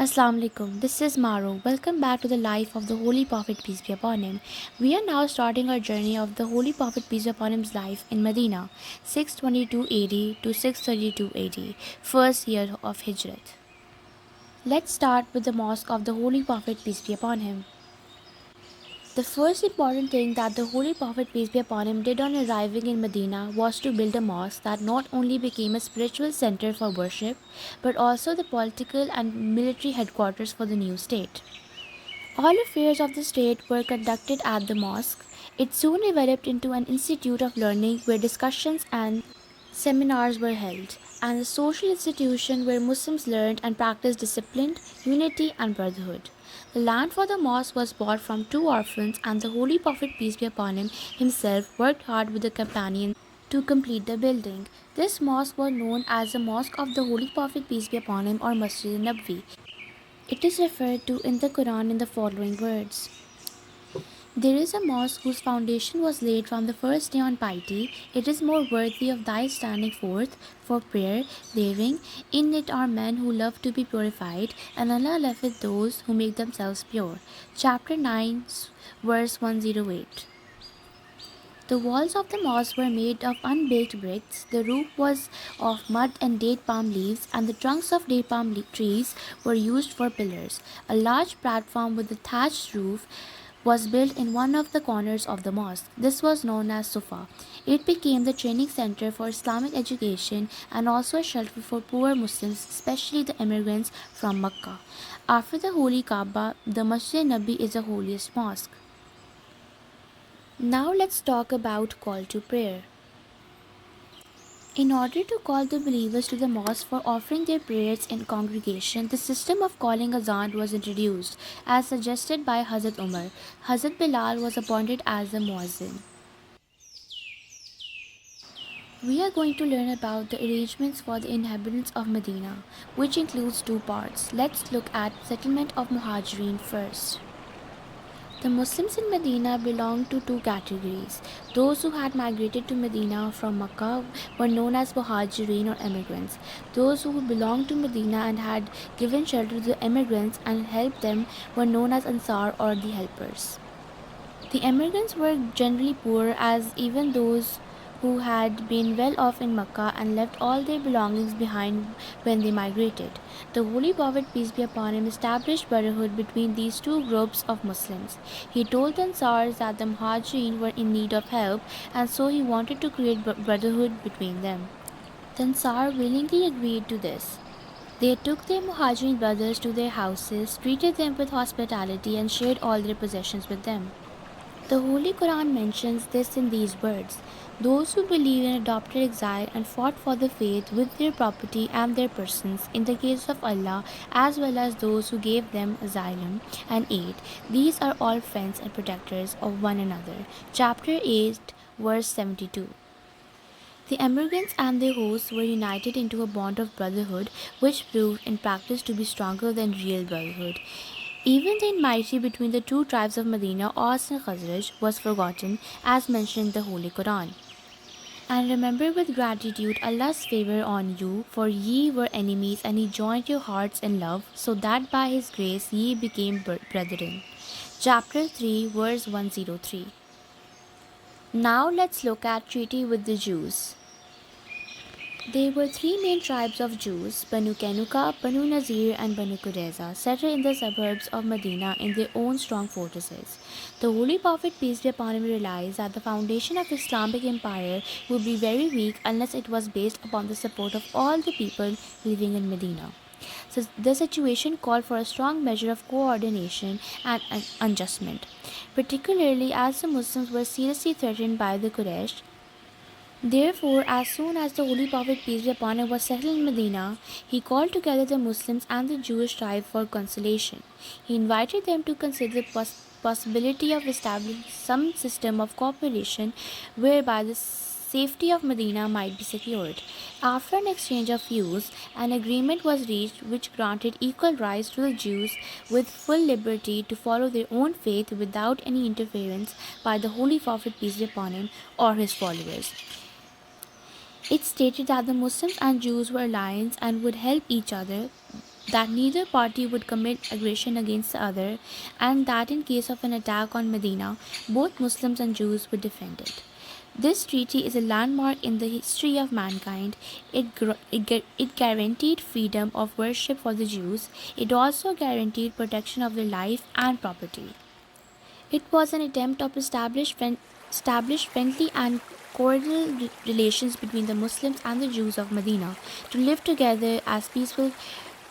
Assalamu alaikum. This is Maro. Welcome back to the life of the Holy Prophet peace be upon him. We are now starting our journey of the Holy Prophet peace be upon him's life in Medina, 622 AD to 632 AD, first year of Hijrat. Let's start with the mosque of the Holy Prophet peace be upon him. The first important thing that the Holy Prophet peace be upon him did on arriving in Medina was to build a mosque that not only became a spiritual center for worship but also the political and military headquarters for the new state. All affairs of the state were conducted at the mosque. It soon developed into an institute of learning where discussions and seminars were held, and a social institution where Muslims learned and practiced discipline, unity, and brotherhood. The land for the mosque was bought from two orphans, and the Holy Prophet, peace be upon him, himself worked hard with the companions to complete the building. This mosque was known as the Mosque of the Holy Prophet, peace be upon him, or Masjid an-Nabawi. It is referred to in the Quran in the following words. There is a mosque whose foundation was laid from the first day on piety. It is more worthy of thy standing forth for prayer, therein. In it are men who love to be purified, and Allah loveth those who make themselves pure. Chapter 9, verse 108. The walls of the mosque were made of unbaked bricks, the roof was of mud and date palm leaves, and the trunks of date palm trees were used for pillars. A large platform with a thatched roof was built in one of the corners of the mosque. This was known as Sufa. It became the training center for Islamic education and also a shelter for poor Muslims, especially the immigrants from Makkah. After the Holy Kaaba, the Masjid Nabi is the holiest mosque. Now let's talk about call to prayer. In order to call the believers to the mosque for offering their prayers in congregation, the system of calling Adhaan was introduced, as suggested by Hazrat Umar. Hazrat Bilal was appointed as the muezzin. We are going to learn about the arrangements for the inhabitants of Medina, which includes two parts. Let's look at settlement of Muhajirun first. The Muslims in Medina belonged to two categories. Those who had migrated to Medina from Makkah were known as Muhajirun or immigrants. Those who belonged to Medina and had given shelter to the immigrants and helped them were known as Ansar or the helpers. The immigrants were generally poor, as even those who had been well off in Makkah and left all their belongings behind when they migrated. The Holy Prophet, peace be upon him, established brotherhood between these two groups of Muslims. He told the Ansars that the Muhajirin were in need of help, and so he wanted to create brotherhood between them. The Ansar willingly agreed to this. They took their Muhajirin brothers to their houses, treated them with hospitality, and shared all their possessions with them. The Holy Quran mentions this in these words: those who believe in adopted exile and fought for the faith with their property and their persons, in the case of Allah, as well as those who gave them asylum and aid, these are all friends and protectors of one another. Chapter 8, verse 72. The emigrants and their hosts were united into a bond of brotherhood, which proved in practice to be stronger than real brotherhood. Even the enmity between the two tribes of Medina, Aus and Khazraj, was forgotten, as mentioned in the Holy Quran. And remember with gratitude Allah's favor on you, for ye were enemies, and He joined your hearts in love, so that by His grace ye became brethren. Chapter 3, verse 103. Now let's look at treaty with the Jews. There were three main tribes of Jews, Banu Kenuka, Banu Nazir, and Banu Qurayza, settled in the suburbs of Medina in their own strong fortresses. The Holy Prophet, peace be upon him, realized that the foundation of Islamic empire would be very weak unless it was based upon the support of all the people living in Medina. So the situation called for a strong measure of coordination and adjustment, particularly as the Muslims were seriously threatened by the Quraysh. Therefore, as soon as the Holy Prophet, peace be upon him, was settled in Medina, he called together the Muslims and the Jewish tribe for conciliation. He invited them to consider the possibility of establishing some system of cooperation whereby the safety of Medina might be secured. After an exchange of views, an agreement was reached which granted equal rights to the Jews with full liberty to follow their own faith without any interference by the Holy Prophet, peace be upon him, or his followers. It stated that the Muslims and Jews were allies and would help each other. that neither party would commit aggression against the other, and that in case of an attack on Medina, both Muslims and Jews would defend it. This treaty is a landmark in the history of mankind. It guaranteed freedom of worship for the Jews. It also guaranteed protection of their life and property. It was an attempt to establish friendly and cordial relations between the Muslims and the Jews of Medina, to live together as peaceful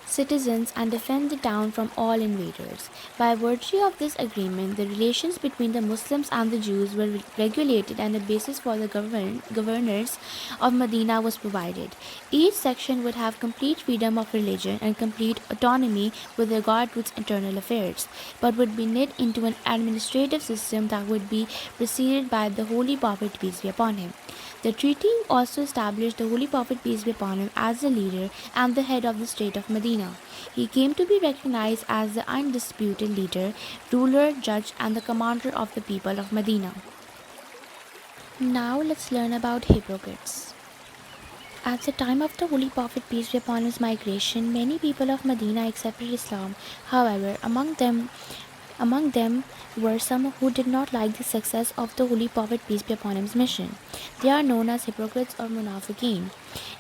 citizens and defend the town from all invaders. By virtue of this agreement, the relations between the Muslims and the Jews were regulated and a basis for the governors of Medina was provided. Each section would have complete freedom of religion and complete autonomy with regard to its internal affairs, but would be knit into an administrative system that would be preceded by the Holy Prophet, peace be upon him. The treaty also established the Holy Prophet, peace be upon him, as the leader and the head of the state of Medina. He came to be recognized as the undisputed leader, ruler, judge, and the commander of the people of Medina. Now let's learn about hypocrites. At the time of the Holy Prophet, peace be upon his migration, many people of Medina accepted Islam. However, among them were some who did not like the success of the Holy Prophet, peace be upon him's mission. They are known as hypocrites or munafiqeen.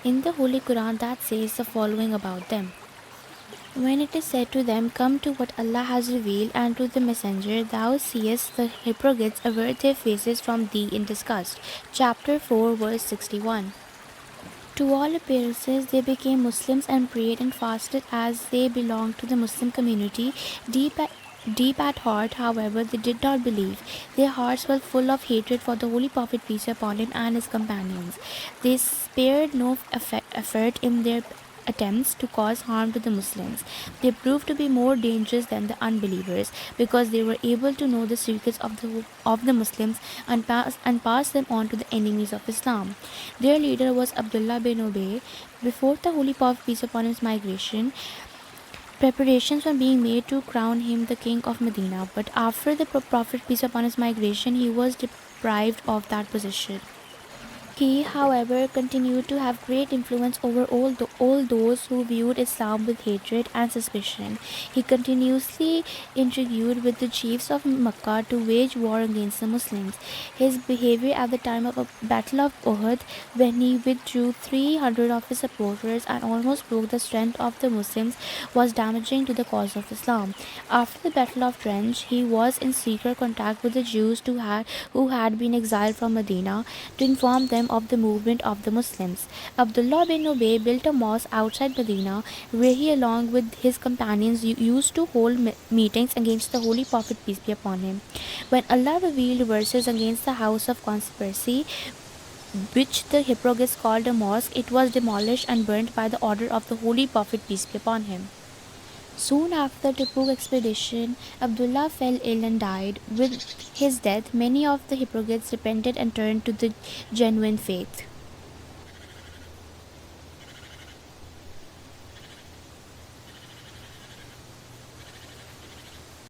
In the Holy Quran, that says the following about them. When it is said to them, "Come to what Allah has revealed, and to the Messenger, thou seest the hypocrites avert their faces from thee in disgust." Chapter 4, verse 61. To all appearances, they became Muslims and prayed and fasted as they belonged to the Muslim community. Deep at heart, however, they did not believe. Their hearts were full of hatred for the Holy Prophet, peace be upon him, and his companions. They spared no effort in their attempts to cause harm to the Muslims. They proved to be more dangerous than the unbelievers because they were able to know the secrets of the Muslims and pass them on to the enemies of Islam. Their leader was Abdullah bin Ubay. Before the Holy Prophet, peace upon his migration, preparations were being made to crown him the king of Medina, but after the Prophet, peace upon his migration, he was deprived of that position. He, however, continued to have great influence over all those who viewed Islam with hatred and suspicion. He continuously intrigued with the chiefs of Makkah to wage war against the Muslims. His behavior at the time of the Battle of Uhud, when he withdrew 300 of his supporters and almost broke the strength of the Muslims, was damaging to the cause of Islam. After the Battle of Trench, he was in secret contact with the Jews who had been exiled from Medina to inform them of the movement of the Muslims. Abdullah bin Ubay built a mosque outside Medina where he, along with his companions, used to hold meetings against the Holy Prophet, peace be upon him. When Allah revealed verses against the house of conspiracy, which the hypocrites called a mosque, it was demolished and burnt by the order of the Holy Prophet, peace be upon him. Soon after the Tabuk expedition, Abdullah fell ill and died. With his death, many of the hypocrites repented and turned to the genuine faith.